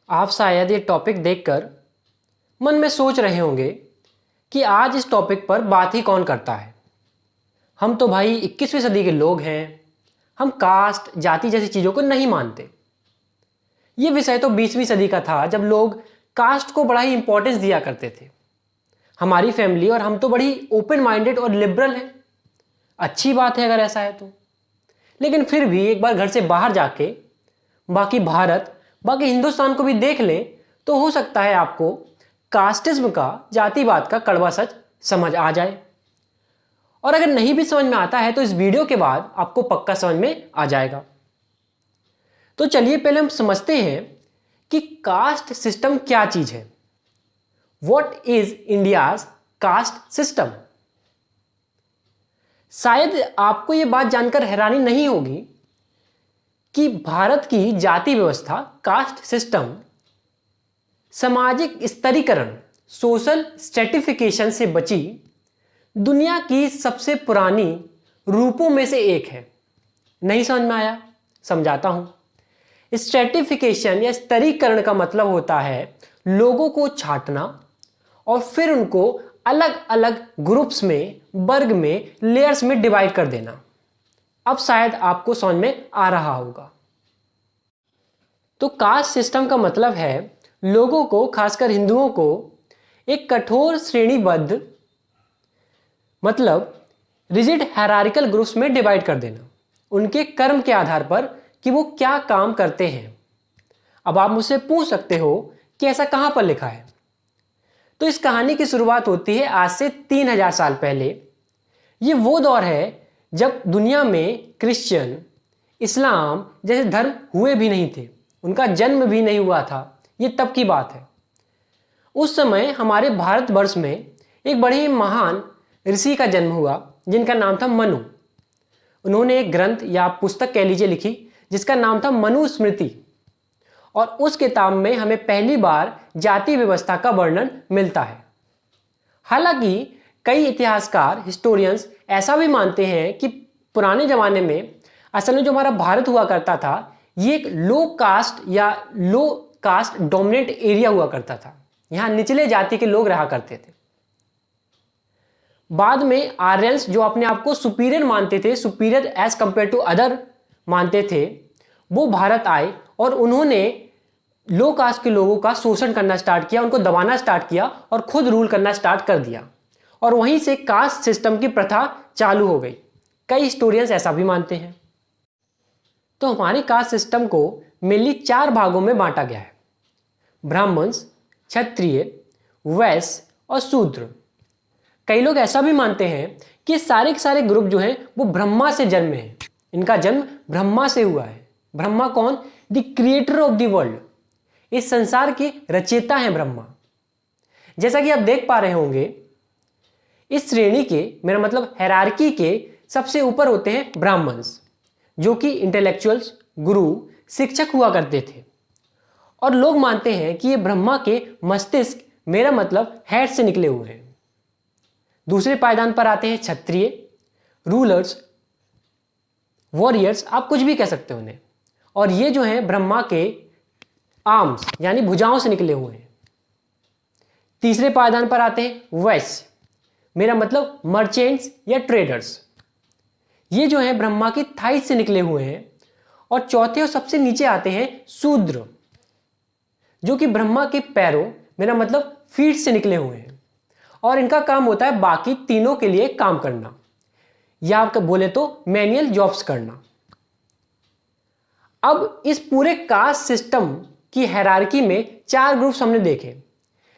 आप शायद ये टॉपिक देखकर मन में सोच रहे होंगे कि आज इस टॉपिक पर बात ही कौन करता है। हम तो भाई 21वीं सदी के लोग हैं। हम कास्ट जाति जैसी चीज़ों को नहीं मानते। ये विषय तो 20वीं सदी का था, जब लोग कास्ट को बड़ा ही इंपॉर्टेंस दिया करते थे। हमारी फैमिली और हम तो बड़ी ओपन माइंडेड और लिबरल हैं। अच्छी बात है अगर ऐसा है तो। लेकिन फिर भी एक बार घर से बाहर जाके बाकी भारत, बाकी हिंदुस्तान को भी देख लें तो हो सकता है आपको कास्टिज्म का, जातिवाद का कड़वा सच समझ आ जाए। और अगर नहीं भी समझ में आता है तो इस वीडियो के बाद आपको पक्का समझ में आ जाएगा। तो चलिए पहले हम समझते हैं कि कास्ट सिस्टम क्या चीज है। What is India's caste system. शायद आपको यह बात जानकर हैरानी नहीं होगी कि भारत की जाति व्यवस्था, कास्ट सिस्टम, सामाजिक स्तरीकरण, सोशल स्ट्रेटिफिकेशन से बची दुनिया की सबसे पुरानी रूपों में से एक है। नहीं समझ में आया? समझाता हूं। स्ट्रेटिफिकेशन या स्तरीकरण का मतलब होता है लोगों को छांटना और फिर उनको अलग अलग ग्रुप्स में, वर्ग में, लेयर्स में डिवाइड कर देना। अब शायद आपको समझ में आ रहा होगा। तो कास्ट सिस्टम का मतलब है लोगों को, खासकर हिंदुओं को, एक कठोर श्रेणीबद्ध, मतलब रिजिड हायरार्किकल ग्रुप्स में डिवाइड कर देना, उनके कर्म के आधार पर कि वो क्या काम करते हैं। अब आप मुझसे पूछ सकते हो कि ऐसा कहां पर लिखा है। तो इस कहानी की शुरुआत होती है आज से 3000 साल पहले। ये वो दौर है जब दुनिया में क्रिश्चियन, इस्लाम जैसे धर्म हुए भी नहीं थे, उनका जन्म भी नहीं हुआ था। ये तब की बात है। उस समय हमारे भारतवर्ष में एक बड़े ही महान ऋषि का जन्म हुआ जिनका नाम था मनु। उन्होंने एक ग्रंथ या पुस्तक कह लीजिए लिखी जिसका नाम था मनुस्मृति। और उस किताब में हमें पहली बार जाति व्यवस्था का वर्णन मिलता है। हालांकि कई इतिहासकार, हिस्टोरियंस ऐसा भी मानते हैं कि पुराने जमाने में असल में जो हमारा भारत हुआ करता था, ये एक लो कास्ट या लो कास्ट डोमिनेंट एरिया हुआ करता था। यहां निचले जाति के लोग रहा करते थे। बाद में आर्यंस, जो अपने आप को सुपीरियर मानते थे, superior as compare to other मानते थे, वो भारत आए और उन्होंने लो कास्ट के लोगों का शोषण करना स्टार्ट किया, उनको दबाना स्टार्ट किया और खुद रूल करना स्टार्ट कर दिया। और वहीं से कास्ट सिस्टम की प्रथा चालू हो गई। कई हिस्टोरियंस ऐसा भी मानते हैं। तो हमारे कास्ट सिस्टम को मेनली 4 भागों में बांटा गया है: ब्राह्मण्स, क्षत्रिय, वैश्य और शूद्र। कई लोग ऐसा भी मानते हैं कि सारे के सारे ग्रुप जो हैं वो ब्रह्मा से जन्मे हैं। इनका जन्म ब्रह्मा से हुआ है। ब्रह्मा कौन? The creator of the world. इस संसार के रचयिता हैं ब्रह्मा। जैसा कि आप देख पा रहे होंगे, इस श्रेणी के, मेरा मतलब हायरार्की के सबसे ऊपर होते हैं ब्राह्मण्स, जो कि इंटेलेक्चुअल्स, गुरु, शिक्षक हुआ करते थे। और लोग मानते हैं कि ये ब्रह्मा के मस्तिष्क, मेरा मतलब हेड से निकले हुए हैं। दूसरे पायदान पर आते हैं क्षत्रिय, रूलर्स, वॉरियर्स, आप कुछ भी कह सकते हो उन्हें। और ये जो हैं ब्रह्मा के आर्म्स यानी भुजाओं से निकले हुए हैं। तीसरे पायदान पर आते हैं वैश्य, मेरा मतलब मर्चेंट्स या ट्रेडर्स। ये जो है ब्रह्मा की थाई से निकले हुए हैं। और चौथे और सबसे नीचे आते हैं शूद्र, जो कि ब्रह्मा के पैरों, मेरा मतलब फीट से निकले हुए हैं। और इनका काम होता है बाकी तीनों के लिए काम करना, या आप बोले तो मैनुअल जॉब्स करना। अब इस पूरे कास्ट सिस्टम की हायरार्की में 4 ग्रुप्स हमने देखे,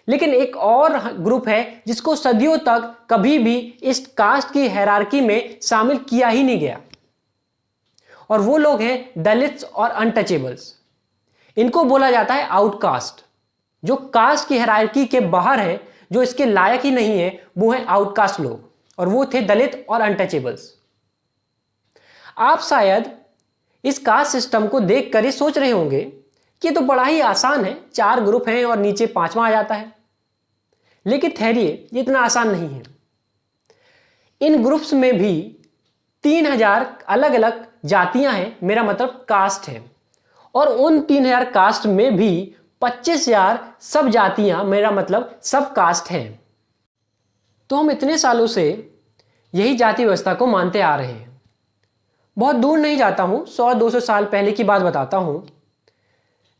लेकिन एक और ग्रुप है जिसको सदियों तक कभी भी इस कास्ट की हायरार्की में शामिल किया ही नहीं गया। और वो लोग हैं दलित्स और अनटचेबल्स। इनको बोला जाता है आउटकास्ट। जो कास्ट की हायरार्की के बाहर है, जो इसके लायक ही नहीं है, वो है आउटकास्ट लोग। और वो थे दलित और अनटचेबल्स। आप शायद इस कास्ट सिस्टम को देखकर ये सोच रहे होंगे कि ये तो बड़ा ही आसान है, 4 ग्रुप हैं और नीचे 5वां आ जाता है। लेकिन ठहरिए, ये इतना आसान नहीं है। इन ग्रुप्स में भी 3000 अलग अलग जातियां हैं, मेरा मतलब कास्ट है। और उन 3000 कास्ट में भी 25,000 सब जातियां, मेरा मतलब सब कास्ट हैं। तो हम इतने सालों से यही जाति व्यवस्था को मानते आ रहे हैं। बहुत दूर नहीं जाता हूं, 100-200 साल पहले की बात बताता हूं,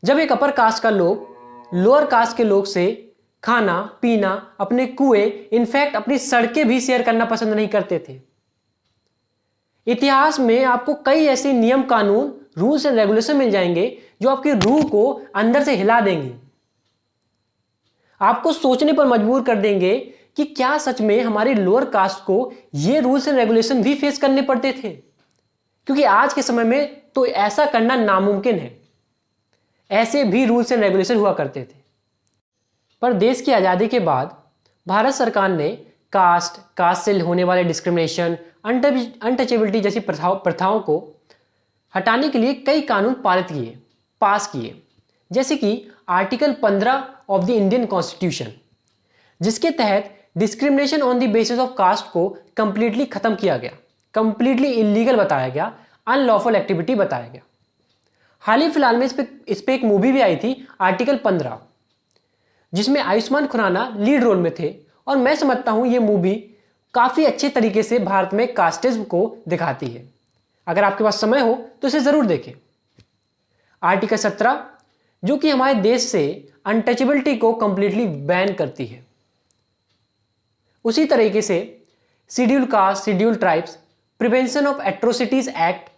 जब एक अपर कास्ट का लोग लोअर कास्ट के लोग से खाना पीना, अपने कुएं, इनफैक्ट अपनी सड़कें भी शेयर करना पसंद नहीं करते थे। इतिहास में आपको कई ऐसे नियम कानून, रूल्स एंड रेगुलेशन मिल जाएंगे जो आपकी रूह को अंदर से हिला देंगे, आपको सोचने पर मजबूर कर देंगे कि क्या सच में हमारी लोअर कास्ट को ये रूल्स एंड रेगुलेशन भी फेस करने पड़ते थे। क्योंकि आज के समय में तो ऐसा करना नामुमकिन है, ऐसे भी रूल्स एंड रेगुलेशन हुआ करते थे। पर देश की आज़ादी के बाद भारत सरकार ने कास्ट से होने वाले डिस्क्रिमिनेशन, अनटचेबिलिटी जैसी प्रथाओं को हटाने के लिए कई कानून पास किए, जैसे कि article 15 of the Indian constitution, जिसके तहत discrimination on the basis of caste को कंप्लीटली खत्म किया गया, कंप्लीटली इलीगल बताया गया, अनलॉफुल एक्टिविटी बताया गया। हाल ही फिलहाल में इस पे एक मूवी भी आई थी, आर्टिकल 15, जिसमें आयुष्मान खुराना लीड रोल में थे, और मैं समझता हूं ये मूवी काफी अच्छे तरीके से भारत में कास्टिज्म को दिखाती है। अगर आपके पास समय हो तो इसे जरूर देखें। आर्टिकल 17, जो कि हमारे देश से अनटचेबिलिटी को कंप्लीटली बैन करती है। उसी तरीके से schedule caste, schedule tribes prevention of atrocities act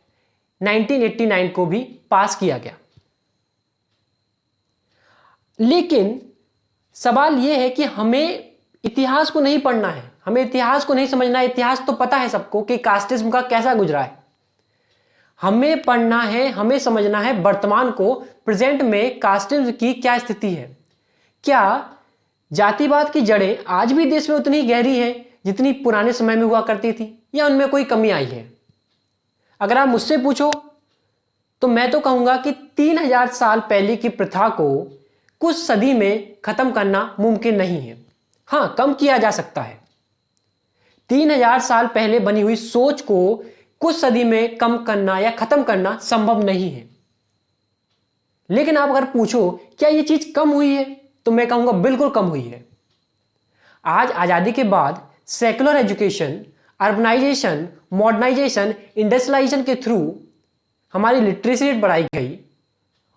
1989 को भी पास किया गया। लेकिन सवाल यह है कि हमें इतिहास को नहीं पढ़ना है, हमें इतिहास को नहीं समझना है। इतिहास तो पता है सबको कि कास्टिज्म का कैसा गुजरा है। हमें पढ़ना है, हमें समझना है वर्तमान को, प्रेजेंट में कास्टिज्म की क्या स्थिति है। क्या जातिवाद की जड़ें आज भी देश में उतनी गहरी हैं जितनी पुराने समय में हुआ करती थी, या उनमें कोई कमी आई है? अगर आप मुझसे पूछो तो मैं तो कहूंगा कि 3000 साल पहले की प्रथा को कुछ सदी में खत्म करना मुमकिन नहीं है। हां, कम किया जा सकता है। 3000 साल पहले बनी हुई सोच को कुछ सदी में कम करना या खत्म करना संभव नहीं है। लेकिन आप अगर पूछो क्या यह चीज कम हुई है, तो मैं कहूंगा बिल्कुल कम हुई है। आज आजादी के बाद secular education, urbanisation, modernisation, industrialisation के थ्रू हमारी लिटरेसी रेट बढ़ाई गई,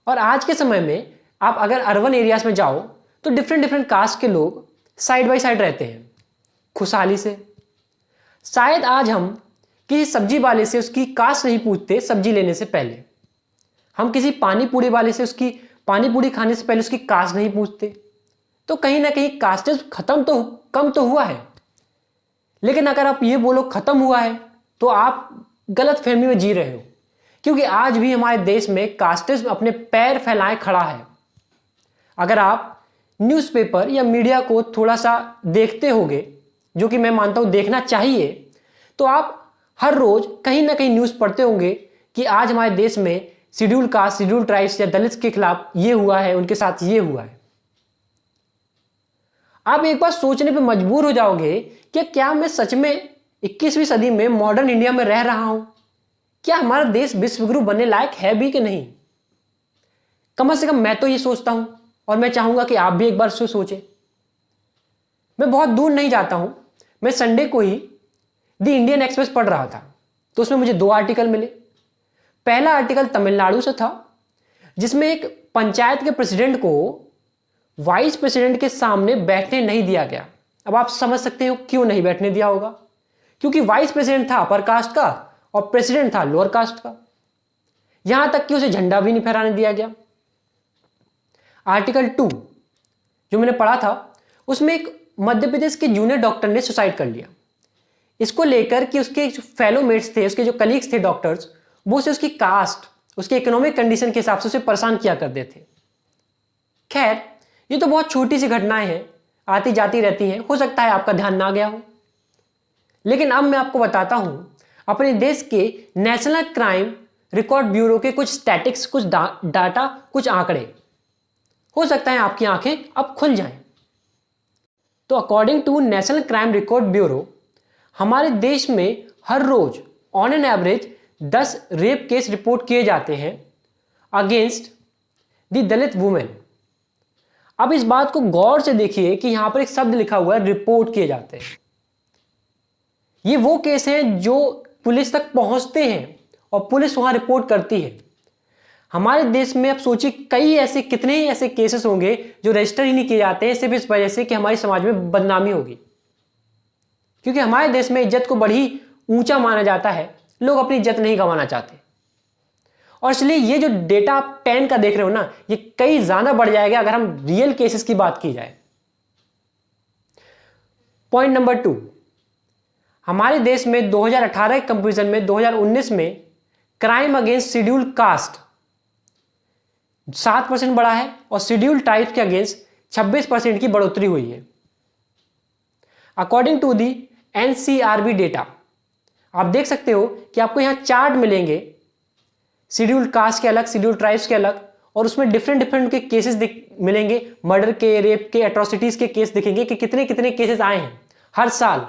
और आज के समय में आप अगर अर्बन एरियाज में जाओ तो डिफरेंट कास्ट के लोग साइड बाय साइड रहते हैं खुशहाली से। शायद आज हम किसी सब्जी वाले से उसकी कास्ट नहीं पूछते सब्जी लेने से पहले, हम किसी पानी पूरी वाले से उसकी पानी पूरी खाने से पहले उसकी कास्ट नहीं पूछते। तो कहीं ना कहीं कास्टिज्म कम तो हुआ है। लेकिन अगर आप ये बोलो खत्म हुआ है तो आप गलत फहमी में जी रहे हो, क्योंकि आज भी हमारे देश में कास्टिज्म अपने पैर फैलाए खड़ा है। अगर आप न्यूज़पेपर या मीडिया को थोड़ा सा देखते होगे, जो कि मैं मानता हूं देखना चाहिए, तो आप हर रोज कहीं ना कहीं न्यूज़ पढ़ते होंगे कि आज हमारे देश में शेड्यूल कास्ट, शेड्यूल ट्राइब्स या दलित के खिलाफ ये हुआ है, उनके साथ ये हुआ है। आप एक बार सोचने पे मजबूर हो जाओगे कि क्या मैं सच में 21वीं सदी में मॉडर्न इंडिया में रह रहा हूं? क्या हमारा देश विश्वगुरु बनने लायक है भी कि नहीं? कम से कम मैं तो ये सोचता हूं, और मैं चाहूंगा कि आप भी एक बार इसको सोचें। मैं बहुत दूर नहीं जाता हूं, मैं संडे को ही द इंडियन एक्सप्रेस पढ़ रहा था, तो उसमें मुझे 2 आर्टिकल मिले। पहला आर्टिकल तमिलनाडु से था, जिसमें एक पंचायत के प्रेसिडेंट को वाइस प्रेसिडेंट के सामने बैठने नहीं दिया गया। अब आप समझ सकते हो क्यों नहीं बैठने दिया होगा, क्योंकि वाइस प्रेसिडेंट था अपर कास्ट का और प्रेसिडेंट था लोअर कास्ट का। यहां तक कि उसे झंडा भी नहीं फहराने दिया गया। आर्टिकल 2 जो मैंने पढ़ा था, उसमें एक मध्य प्रदेश के जूनियर डॉक्टर ने सुसाइड कर लिया। इसको लेकर कि उसके जो फेलोमेट्स थे, उसके जो कलीग्स थे डॉक्टर्स, वो उसे उसकी कास्ट, उसके इकोनॉमिक कंडीशन के हिसाब से उसे परेशान किया करते थे। खैर, ये तो बहुत छोटी सी घटनाएं हैं, आती जाती रहती हैं, हो सकता है आपका ध्यान ना गया हो। लेकिन अब मैं आपको बताता हूं अपने देश के नेशनल क्राइम रिकॉर्ड ब्यूरो के कुछ स्टैटिक्स, कुछ डाटा, कुछ आंकड़े। हो सकता है आपकी आंखें अब खुल जाएं। तो according to national crime record bureau, हमारे देश में हर रोज on an average 10 rape case report किए जाते हैं अगेंस्ट द दलित वुमेन। अब इस बात को गौर से देखिए कि यहां पर एक शब्द लिखा हुआ है रिपोर्ट किए जाते हैं। ये वो केस हैं जो पुलिस तक पहुंचते हैं और पुलिस वहां रिपोर्ट करती है। हमारे देश में आप सोचिए कई ऐसे कितने ही ऐसे केसेस होंगे जो रजिस्टर ही नहीं किए जाते हैं, सिर्फ इस वजह से कि हमारे समाज में बदनामी होगी। क्योंकि हमारे देश में इज्जत को बड़ी ऊंचा माना जाता है, लोग अपनी इज्जत नहीं गंवाना चाहते। और इसलिए ये जो डेटा आप 10 का देख रहे हो ना, ये कई ज्यादा बढ़ जाएगा अगर हम रियल केसेस की बात की जाए। पॉइंट नंबर 2, हमारे देश में 2018 के कंपैरिजन में 2019 में क्राइम अगेंस्ट शेड्यूल कास्ट 7% बढ़ा है और शेड्यूल ट्राइब्स के अगेंस्ट 26% की बढ़ोतरी हुई है। According to the NCRB data आप देख सकते हो कि आपको यहां चार्ट मिलेंगे, शेड्यूल कास्ट के अलग, शेड्यूल ट्राइब्स के अलग, और उसमें डिफरेंट के केसेस मिलेंगे, मर्डर के, रेप के, एट्रोसिटीज के केस दिखेंगे कि कितने कितने केसेस आए हैं हर साल।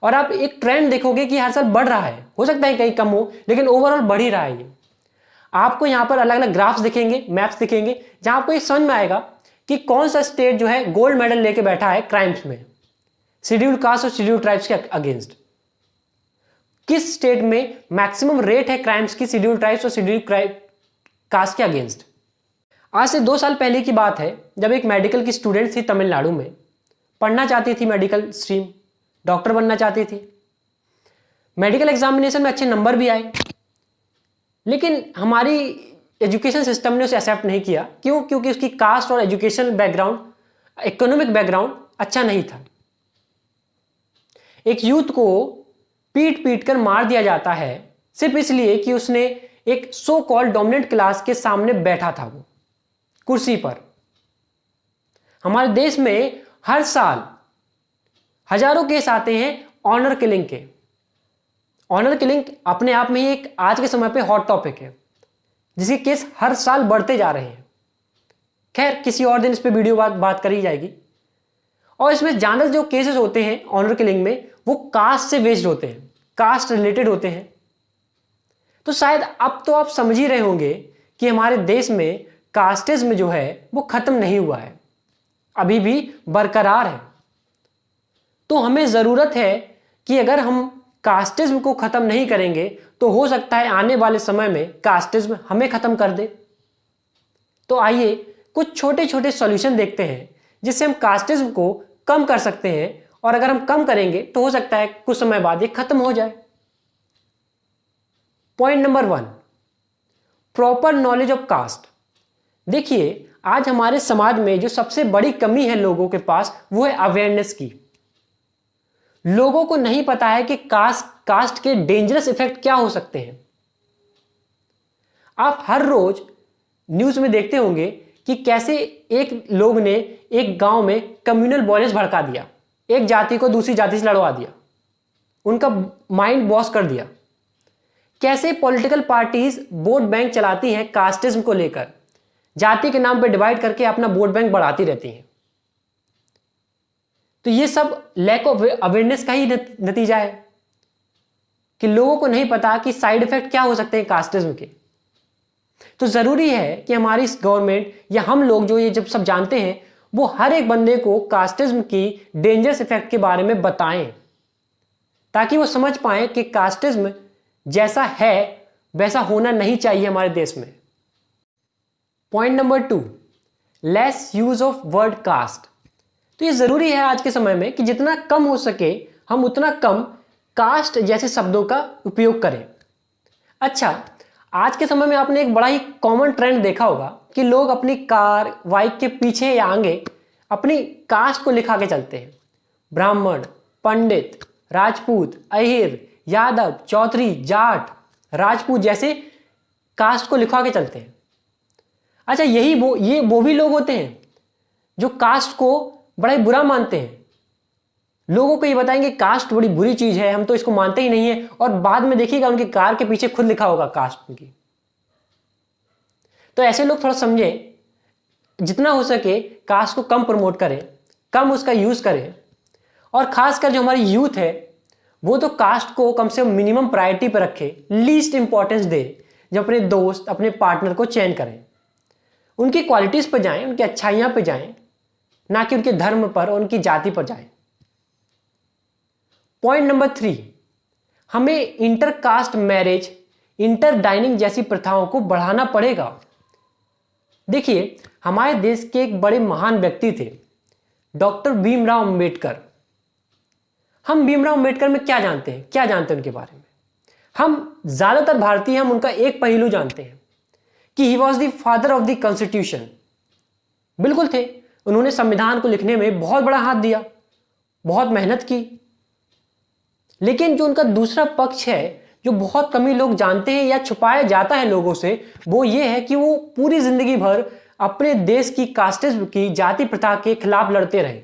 और आप एक ट्रेंड देखोगे कि हर साल बढ़ रहा है, हो सकता है कहीं कम हो लेकिन ओवरऑल बढ़ ही रहा है। ये आपको यहां पर अलग अलग ग्राफ्स दिखेंगे, मैप्स दिखेंगे, जहां आपको ये समझ में आएगा कि कौन सा स्टेट जो है गोल्ड मेडल लेके बैठा है क्राइम्स में, शेड्यूल कास्ट और शेड्यूल ट्राइब्स के अगेंस्ट। किस स्टेट में मैक्सिमम रेट है क्राइम्स की शेड्यूल ट्राइब्स और शेड्यूल कास्ट के अगेंस्ट। आज से 2 साल पहले की बात है जब एक मेडिकल की स्टूडेंट थी तमिलनाडु में, पढ़ना चाहती थी, मेडिकल स्ट्रीम, डॉक्टर बनना चाहती थी। मेडिकल एग्जामिनेशन में अच्छे नंबर भी आए, लेकिन हमारी एजुकेशन सिस्टम ने उसे एक्सेप्ट नहीं किया। क्यों? क्योंकि उसकी कास्ट और एजुकेशन बैकग्राउंड, इकोनॉमिक बैकग्राउंड अच्छा नहीं था। एक यूथ को पीट पीट कर मार दिया जाता है सिर्फ इसलिए कि उसने एक सो कॉल्ड डोमिनेंट क्लास के सामने बैठा था, वो कुर्सी पर। हमारे देश में हर साल हजारों केस आते हैं ऑनर किलिंग के। ऑनर किलिंग अपने आप में ही एक आज के समय पे हॉट टॉपिक है, जिसके केस हर साल बढ़ते जा रहे हैं। खैर, किसी और दिन इस पे वीडियो बात करी जाएगी। और इसमें ज्यादा जो केसेस होते हैं ऑनर किलिंग में, वो कास्ट से बेस्ड होते हैं, कास्ट रिलेटेड होते हैं। तो शायद अब तो आप समझ ही रहे होंगे कि हमारे देश में कास्टिज्म जो है वो खत्म नहीं हुआ है, अभी भी बरकरार है। तो हमें जरूरत है कि अगर हम कास्टिज्म को खत्म नहीं करेंगे तो हो सकता है आने वाले समय में कास्टिज्म हमें खत्म कर दे। तो आइए कुछ छोटे छोटे सॉल्यूशन देखते हैं जिससे हम कास्टिज्म को कम कर सकते हैं, और अगर हम कम करेंगे तो हो सकता है कुछ समय बाद ये खत्म हो जाए। Point number 1, proper knowledge of caste. देखिए, आज हमारे समाज में जो सबसे बड़ी कमी है लोगों के पास, वो है अवेयरनेस की। लोगों को नहीं पता है कि कास्ट के डेंजरस इफेक्ट क्या हो सकते हैं। आप हर रोज न्यूज में देखते होंगे कि कैसे एक लोग ने एक गांव में कम्युनल वायलेंस भड़का दिया, एक जाति को दूसरी जाति से लड़वा दिया, उनका माइंड वॉश कर दिया। कैसे पॉलिटिकल पार्टीज वोट बैंक चलाती हैं कास्टिज्म को लेकर, जाति के नाम पर डिवाइड करके अपना वोट बैंक बढ़ाती रहती हैं। तो ये सब लैक ऑफ अवेयरनेस का ही नतीजा है कि लोगों को नहीं पता कि साइड इफेक्ट क्या हो सकते हैं कास्टिज्म के। तो जरूरी है कि हमारी गवर्नमेंट या हम लोग जो ये जब सब जानते हैं, वो हर एक बंदे को कास्टिज्म की डेंजरस इफेक्ट के बारे में बताएं, ताकि वो समझ पाए कि कास्टिज्म जैसा है वैसा होना नहीं चाहिए हमारे देश में। Point number 2, less use of word caste. तो ये जरूरी है आज के समय में कि जितना कम हो सके हम उतना कम कास्ट जैसे शब्दों का उपयोग करें। अच्छा, आज के समय में आपने एक बड़ा ही कॉमन ट्रेंड देखा होगा कि लोग अपनी कार, बाइक के पीछे या आगे अपनी कास्ट को लिखा के चलते हैं। ब्राह्मण, पंडित, राजपूत, अहिर, यादव, चौधरी, जाट, राजपूत जैसे कास्ट को लिखवा के चलते हैं। अच्छा, ये वो भी लोग होते हैं जो कास्ट को बड़ा ही बुरा मानते हैं। लोगों को ये बताएंगे कास्ट बड़ी बुरी चीज है, हम तो इसको मानते ही नहीं है, और बाद में देखिएगा उनकी कार के पीछे खुद लिखा होगा कास्ट उनकी। तो ऐसे लोग थोड़ा समझे, जितना हो सके कास्ट को कम प्रमोट करें, कम उसका यूज करें, और खासकर जो हमारी यूथ है वो तो कास्ट को कम से कम मिनिमम प्रायोरिटी पर रखे, लीस्ट इंपॉर्टेंस दे। जब अपने दोस्त, अपने पार्टनर को चयन करें, उनकी क्वालिटीज पर जाएं, उनकी अच्छाइयां पर जाएं, ना कि उनके धर्म पर और उनकी जाति पर जाए। पॉइंट नंबर 3, हमें इंटरकास्ट मैरिज, इंटर डाइनिंग जैसी प्रथाओं को बढ़ाना पड़ेगा। देखिए, हमारे देश के एक बड़े महान व्यक्ति थे डॉक्टर भीमराव अंबेडकर। हम भीमराव अंबेडकर में क्या जानते हैं, क्या जानते हैं उनके बारे में? हम ज्यादातर भारतीय हम उनका एक पहलू जानते हैं कि he was the father of the constitution. बिल्कुल थे, उन्होंने संविधान को लिखने में बहुत बड़ा हाथ दिया, बहुत मेहनत की। लेकिन जो उनका दूसरा पक्ष है, जो बहुत कम ही लोग जानते हैं या छुपाया जाता है लोगों से, वो ये है कि वो पूरी जिंदगी भर अपने देश की कास्टिज्म की, जाति प्रथा के खिलाफ लड़ते रहे।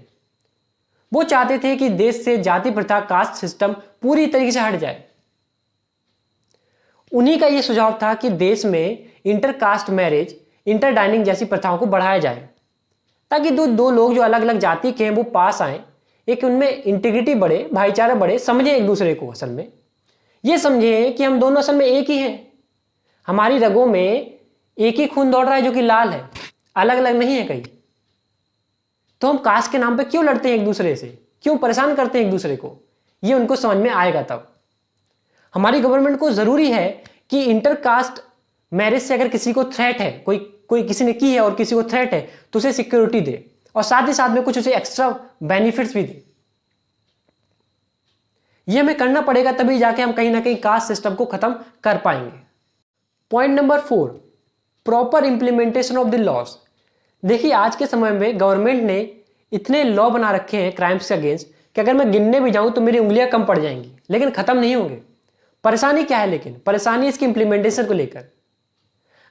वो चाहते थे कि देश से जाति प्रथा, कास्ट सिस्टम पूरी तरीके से हट जाए। उन्हीं का यह सुझाव था कि देश में इंटरकास्ट मैरिज, इंटर डाइनिंग जैसी प्रथाओं को बढ़ाया जाए, ताकि दो लोग जो अलग अलग जाति के हैं वो पास आए, एक उनमें इंटीग्रिटी बढ़े, भाईचारा बढ़े, समझे एक दूसरे को। असल में ये समझे कि हम दोनों असल में एक ही हैं, हमारी रगों में एक ही खून दौड़ रहा है जो कि लाल है, अलग अलग नहीं है कहीं। तो हम कास्ट के नाम पे क्यों लड़ते हैं एक दूसरे से, क्यों परेशान करते हैं एक दूसरे को? ये उनको समझ में आएगा तब। हमारी गवर्नमेंट को जरूरी है कि इंटरकास्ट मैरिज से अगर किसी को थ्रेट है, कोई किसी ने की है और किसी को थ्रेट है, तो उसे सिक्योरिटी दे और साथ ही साथ में कुछ उसे एक्स्ट्रा बेनिफिट्स भी दे। ये हमें करना पड़ेगा, तभी जाके हम कहीं ना कहीं कास्ट सिस्टम को खत्म कर पाएंगे। Point number 4, proper implementation of the laws. देखिए, आज के समय में गवर्नमेंट ने इतने लॉ बना रखे हैं क्राइम्स के अगेंस्ट कि अगर मैं गिनने भी जाऊं तो मेरी उंगलियां कम पड़ जाएंगी, लेकिन खत्म नहीं होंगे। परेशानी क्या है? लेकिन परेशानी इसकी इंप्लीमेंटेशन को लेकर।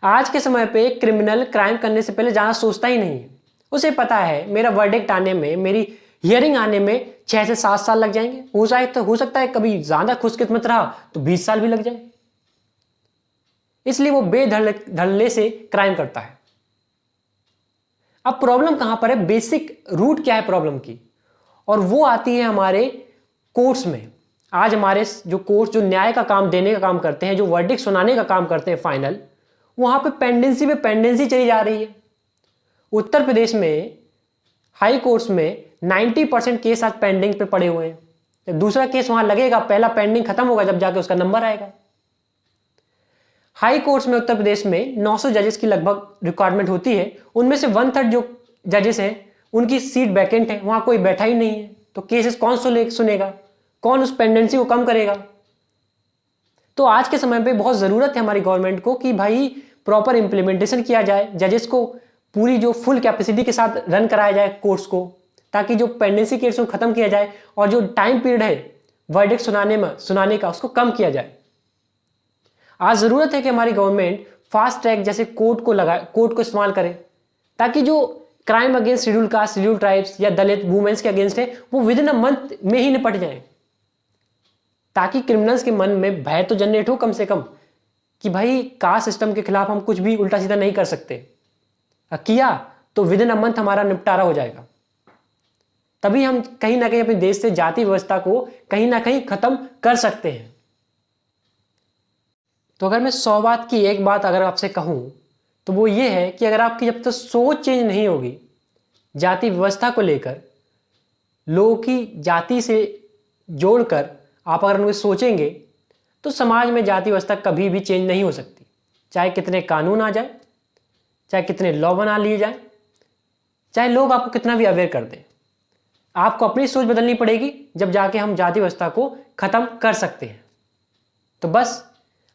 आज के समय पे क्रिमिनल क्राइम करने से पहले ज्यादा सोचता ही नहीं है। उसे पता है मेरा वर्डिक्ट आने में, मेरी हियरिंग आने में 6 से 7 साल लग जाएंगे। हो सकता है कभी ज्यादा खुशकिस्मत रहा तो 20 साल भी लग जाए। इसलिए वो बेधड़ल्ले से क्राइम करता है। अब प्रॉब्लम कहां पर है? बेसिक रूट क्या है प्रॉब्लम की? और वो आती है हमारे कोर्ट्स में। आज हमारे जो कोर्ट्स, जो न्याय का काम देने का काम करते हैं, जो वर्डिक्ट सुनाने का काम करते हैं फाइनल, वहां पे पेंडेंसी चली जा रही है। उत्तर प्रदेश में हाई कोर्ट्स में 90% केस आज पेंडिंग पे पड़े हुए हैं। जब दूसरा केस वहां लगेगा, पहला पेंडिंग खत्म होगा जब जाके उसका नंबर आएगा। हाई कोर्ट्स में उत्तर प्रदेश में 900 जजेस की लगभग रिक्वायरमेंट होती है। उनमें से 1/3 जो जजेस हैं उनकी सीट वैकेंट है, वहां कोई बैठा ही नहीं है। तो केसेस कौन सुनेगा? कौन उस पेंडेंसी को कम करेगा? तो आज के समय पे बहुत जरूरत है हमारी गवर्नमेंट को कि भाई प्रॉपर इंप्लीमेंटेशन किया जाए, जजेस को पूरी जो फुल कैपेसिटी के साथ रन कराया जाए कोर्ट्स को, ताकि जो पेंडेंसी केस को खत्म किया जाए और जो टाइम पीरियड है वर्डिक्ट सुनाने का उसको कम किया जाए। आज जरूरत है कि हमारी गवर्नमेंट फास्ट ट्रैक जैसे कोर्ट को इस्तेमाल करे, ताकि जो crime against schedule caste, schedule tribes या दलित वुमेन्स के अगेंस्ट है वो विद इन अ मंथ में ही निपट जाए, ताकि क्रिमिनल्स के मन में भय तो जनरेट हो कम से कम कि भाई कास्ट सिस्टम के खिलाफ हम कुछ भी उल्टा सीधा नहीं कर सकते। किया तो विद इन अ मंथ हमारा निपटारा हो जाएगा। तभी हम कहीं ना कहीं अपने देश से जाति व्यवस्था को कहीं ना कहीं खत्म कर सकते हैं। तो अगर मैं 100 बात की एक बात अगर आपसे कहूं तो वो ये है कि अगर आपकी जब तक सोच चेंज नहीं होगी जाति व्यवस्था को लेकर, लोगों की जाति से जोड़कर आप अगर उनको सोचेंगे, तो समाज में जाति व्यवस्था कभी भी चेंज नहीं हो सकती। चाहे कितने कानून आ जाए, चाहे कितने लॉ बना लिए जाए, चाहे लोग आपको कितना भी अवेयर कर दें, आपको अपनी सोच बदलनी पड़ेगी, जब जाके हम जाति व्यवस्था को खत्म कर सकते हैं। तो बस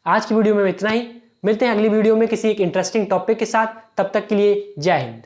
आज की वीडियो में इतना ही। मिलते हैं अगली वीडियो में किसी एक इंटरेस्टिंग टॉपिक के साथ। तब तक के लिए जय हिंद।